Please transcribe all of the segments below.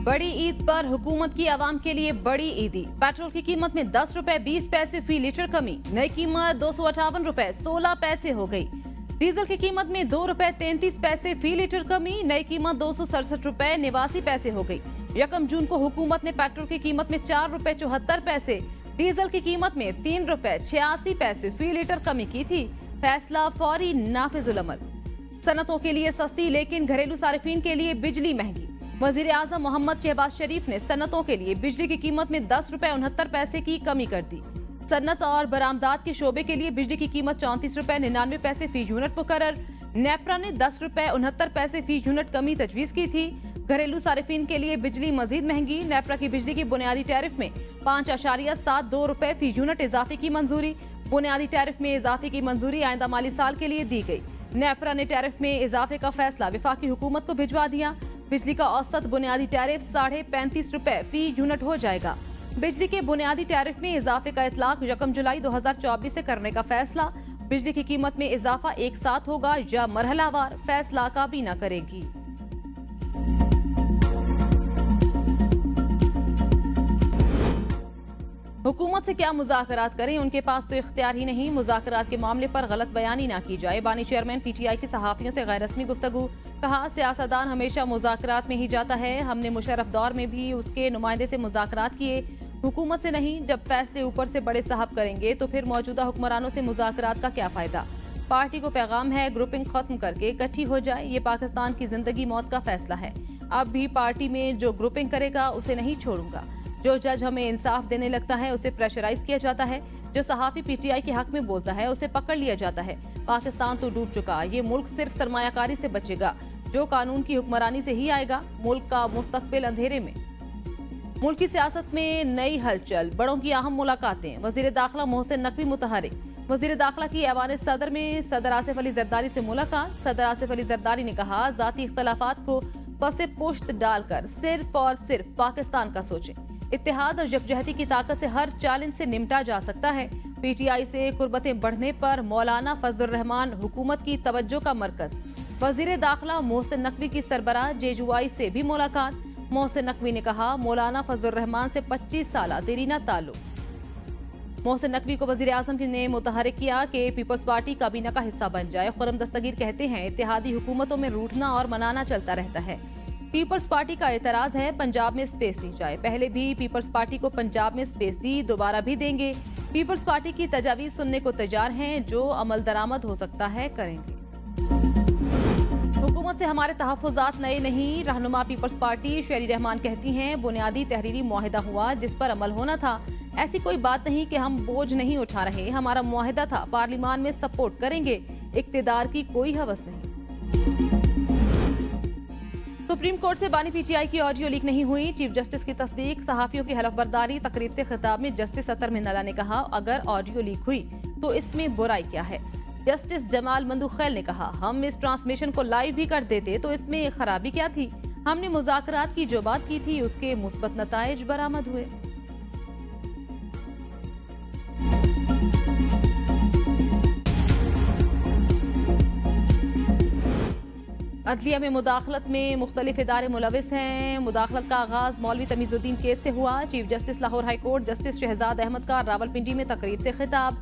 बड़ी ईद पर हुकूमत की आवाम के लिए बड़ी ईदी। पेट्रोल की कीमत में 10 रुपए 20 पैसे फी लीटर कमी। नई कीमत 258 रुपए 16 पैसे हो गई। डीजल की कीमत में 2 रुपए 33 पैसे फी लीटर कमी। नई कीमत 267 रुपए 89 पैसे हो गई। 1 जून को हुकूमत ने पेट्रोल की कीमत में 4 रुपए 74 पैसे, डीजल की कीमत में 3 रुपए 86 पैसे फी लीटर कमी की थी। फैसला फौरी नाफिजुल अमल। सनतों के लिए सस्ती लेकिन घरेलू सारिफीन के लिए बिजली महंगी। वजीर आजम मोहम्मद शहबाज शरीफ ने सन्नतों के लिए बिजली की कीमत में 10 रुपए 69 पैसे की कमी कर दी। सन्नत और बरामदात के शोबे के लिए बिजली की कीमत 34 रुपए 99 पैसे फी यूनिट मुकर्रर। नेपरा ने 10 रुपए 69 पैसे फी यूनिट कमी तजवीज की थी। घरेलू सारिफीन के लिए बिजली मजीद महंगी। नेपरा की बिजली की बुनियादी टैरिफ में 5.72 रुपए फी यूनिट इजाफे की मंजूरी। बुनियादी टैरिफ में इजाफे की मंजूरी आइंदा माली साल के लिए दी गई। नेपरा ने टैरिफ में इजाफे का फैसला वफाकी हुकूमत को भिजवा दिया। बिजली का औसत बुनियादी टैरिफ 35.5 रुपए फी यूनिट हो जाएगा। बिजली के बुनियादी टैरिफ में इजाफे का इतलाक 1 जुलाई 2024 से करने का फैसला। बिजली की कीमत में इजाफा एक साथ होगा या मरहलावार, फैसला काबीना करेगी। हुकूमत से क्या मुज़ाकरात करें, उनके पास तो इख्तियार ही नहीं। मुज़ाकरात के मामले पर गलत बयानी ना की जाए। बानी चेयरमैन PTI की सहाफ़ियों से गैर रस्मी गुफ्तगू। कहा, सियासतदान हमेशा मुज़ाकरात में ही जाता है। हमने मुशर्रफ दौर में भी उसके नुमाइंदे से मुज़ाकरात किए, हुकूमत से नहीं। जब फैसले ऊपर से बड़े साहब करेंगे तो फिर मौजूदा हुक्मरानों से मुज़ाकरात का क्या फ़ायदा। पार्टी को पैगाम है, ग्रुपिंग खत्म करके इकट्ठी हो जाए। ये पाकिस्तान की जिंदगी मौत का फैसला है। अब भी पार्टी में जो ग्रुपिंग करेगा उसे नहीं छोड़ूंगा। जो जज हमें इंसाफ देने लगता है उसे प्रेशराइज किया जाता है। जो सहाफी PTI के हक में बोलता है उसे पकड़ लिया जाता है। पाकिस्तान तो डूब चुका, ये मुल्क सिर्फ सरमायाकारी से बचेगा जो कानून की हुक्मरानी से ही आएगा। मुल्क का मुस्तकबिल अंधेरे में। मुल्क की सियासत में नई हलचल, बड़ों की अहम मुलाकातें। वजीर दाखिला मोहसिन नकवी मुतहरिक। वजीर दाखिला की ऐवान सदर में सदर आसिफ अली जरदारी से मुलाकात। सदर आसिफ अली जरदारी ने कहा, जाती इख्तलाफात को पसे पुश्त डालकर सिर्फ और सिर्फ पाकिस्तान का सोचें। इत्तेहाद और यकजहती की ताकत से हर चैलेंज से निपटा जा सकता है। PTI से कुर्बतें बढ़ने पर मौलाना फजलुर रहमान हुकूमत की तवज्जो का मरकज। वजीर दाखिला मोहसिन नकवी की सरबराह JUI से भी मुलाकात। मोहसिन नकवी ने कहा, मौलाना फजलुर रहमान से 25 साल देरीना ताल्लुक। मोहसिन नकवी को वजीर आजम ने मुतहरिक किया कि पीपल्स पार्टी काबीना का हिस्सा बन जाए। खुर्रम दस्तगीर कहते हैं, इत्तेहादी हुकूमतों में रूठना और मनाना चलता रहता है। पीपल्स पार्टी का एतराज है, पंजाब में स्पेस दी जाए। पहले भी पीपल्स पार्टी को पंजाब में स्पेस दी, दोबारा भी देंगे। पीपल्स पार्टी की तजावीज सुनने को तैयार हैं, जो अमल दरामद हो सकता है करेंगे। हुकूमत से हमारे तहफ़्फ़ुज़ात नए नहीं। रहनुमा पीपल्स पार्टी शेरी रहमान कहती हैं, बुनियादी तहरीरी मुआहिदा हुआ जिस पर अमल होना था। ऐसी कोई बात नहीं कि हम बोझ नहीं उठा रहे। हमारा मुआहिदा था, पार्लिमान में सपोर्ट करेंगे। इक़्तिदार की कोई हवस नहीं। सुप्रीम कोर्ट से बानी PTI की ऑडियो लीक नहीं हुई, चीफ जस्टिस की तस्दीक। सहाफियों की हलफ बर्दारी। तकरीब से खिताब में जस्टिस अतर मिन्नाला ने कहा, अगर ऑडियो लीक हुई तो इसमें बुराई क्या है। जस्टिस जमाल मंदुखैल ने कहा, हम इस ट्रांसमिशन को लाइव भी कर देते तो इसमें खराबी क्या थी। हमने मुज़ाकरात की जो बात की थी उसके मुस्बत नताइज बरामद हुए। अदलिया में मुदाखलत में मुख्तलिफ इदारे मुलविस हैं। मुदाखलत का आगाज मौलवी तमीजुद्दीन केस से हुआ। Chief justice Lahore high court justice Shahzad Ahmad का रावलपिंडी में तकरीब से खिताब।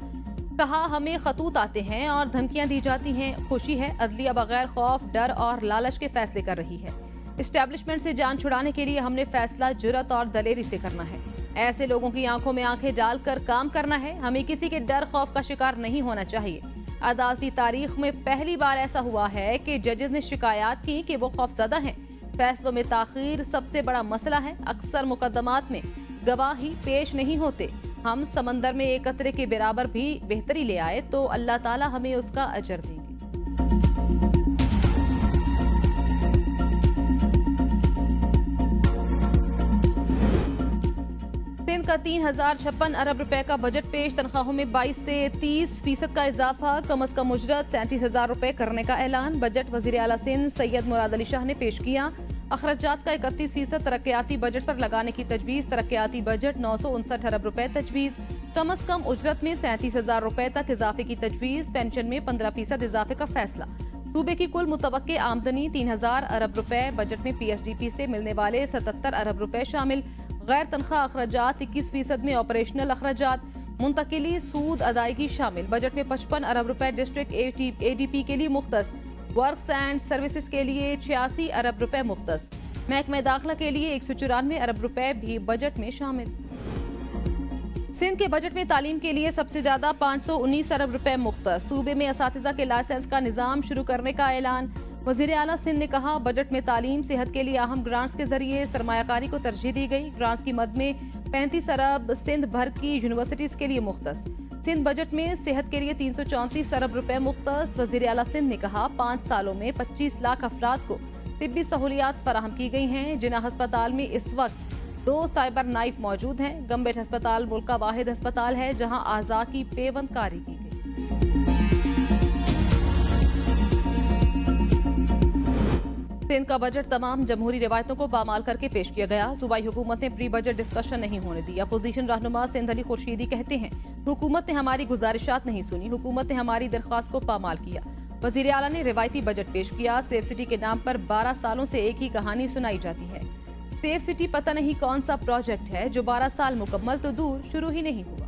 कहा, हमें खतूत आते हैं और धमकियां दी जाती हैं। खुशी है अदलिया बगैर खौफ, डर और लालच के फैसले कर रही है। इस्टेब्लिशमेंट से जान छुड़ाने के लिए हमने फैसला जुर्रत और दलेरी से करना है। ऐसे लोगों की आंखों में आंखें डालकर काम करना है। हमें किसी के डर खौफ का शिकार नहीं होना चाहिए। अदालती तारीख में पहली बार ऐसा हुआ है कि जजेस ने शिकायत की कि वो खौफजदा हैं। फैसलों में ताखीर सबसे बड़ा मसला है। अक्सर मुकदमात में गवाह ही पेश नहीं होते। हम समंदर में एक कतरे के बराबर भी बेहतरी ले आए तो अल्लाह ताला हमें उसका अजर देंगे। सिंध का 3056 अरब रुपए का बजट पेश। तनख्वाहों में 22 से 30% का इजाफा। कम अज कम उजरत 37,000 रुपए करने का ऐलान। बजट वजीर आला सिंध सैयद मुराद अली शाह ने पेश किया। अखराजात का 31% तरक्याती बजट पर लगाने की तजवीज़। तरक्याती बजट 959 अरब रुपए तजवीज़। कम अज कम उजरत में 37,000 रुपए तक इजाफे की तजवीज़। पेंशन में 15% इजाफे का फैसला। सूबे की कुल मुतवक्के आमदनी 3000 अरब रुपए, बजट में पीएचडीपी से मिलने वाले 77 अरब रुपए शामिल, गैर तनख्वाह अखराजात 21% में, ऑपरेशनल अखराजात, मुंतकिली, सूद अदायगी शामिल। बजट में 55 अरब रुपए डिस्ट्रिक्ट एडीपी के लिए मुख्तस, वर्क्स एंड सर्विसेज के लिए 86 अरब रुपए मुख्तस, महकमे दाखिला के लिए 194 अरब रुपए भी बजट में शामिल। सिंध के बजट में तालीम के लिए सबसे ज्यादा 519 अरब रुपए मुख्तस, सूबे में असातिज़ा के लाइसेंस का निज़ाम शुरू करने का ऐलान। वज़ीर आला सिंध ने कहा, बजट में तालीम सेहत के लिए अहम ग्रांट्स के जरिए सरमायाकारी को तरजीह दी गई। ग्रांट्स की मद में 35 अरब सिंध भर की यूनिवर्सिटीज के लिए मुख्तस। सिंध बजट में सेहत के लिए 334 अरब रुपए मुख्तस। वज़ीर आला सिंध ने कहा, 5 सालों में 25 लाख अफराद को तिब्बी सहूलियात फराहम की गई हैं। जिना अस्पताल में इस वक्त 2 साइबर नाइफ मौजूद हैं। गम्बेट अस्पताल मुल्क का वाहिद अस्पताल है जहां आज़ा की पेवंदकारी की गई। सिंध का बजट तमाम जमहूरी रिवायतों को पामाल करके पेश किया गया। सूबाई हुकूमत ने प्री बजट डिस्कशन नहीं होने दी। अपोजिशन रहनुमा सिंध अली खुर्शीदी कहते हैं, हुकूमत ने हमारी गुजारिशात नहीं सुनी, हुकूमत ने हमारी दरख्वास्त को पामाल किया। वज़ीर आला ने रिवायती बजट पेश किया। सेफ सिटी के नाम पर 12 सालों से एक ही कहानी सुनाई जाती है। सेफ सिटी पता नहीं कौन सा प्रोजेक्ट है जो 12 साल मुकम्मल तो दूर शुरू ही नहीं हुआ।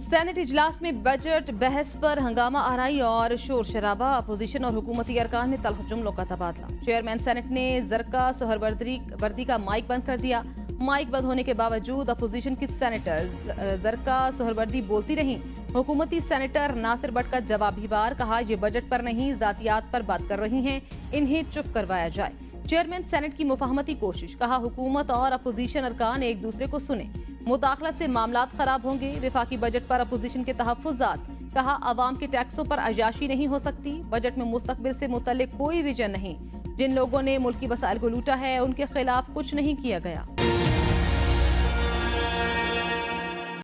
सेनेट इजलास में बजट बहस पर हंगामा आराई और शोर शराबा। अपोजिशन और हुकूमती अरकान में तल्ख जुमलों का तबादला। चेयरमैन सेनेट ने जरका सोहरवर्दी का माइक बंद कर दिया। माइक बंद होने के बावजूद अपोजिशन की सेनेटर्स जरका सोहरवर्दी बोलती रहीं। हुकूमती सेनेटर नासिर भट्ट का जवाबी वार, कहा, ये बजट पर नहीं जातियात पर बात कर रही हैं, इन्हें चुप करवाया जाए। चेयरमैन सेनेट की मुफाहमती कोशिश, कहा, हुकूमत और अपोजिशन अरकान एक दूसरे को सुने, मुदाखलत से मामलात खराब होंगे। विफाकी बजट पर अपोजिशन के तहफ्फुज़ात, कहा, अवाम के टैक्सों पर अयाशी नहीं हो सकती। बजट में मुस्तकबिल से मुतल्लिक कोई विजन नहीं। जिन लोगों ने मुल्की वसाइल को लूटा है उनके खिलाफ कुछ नहीं किया गया।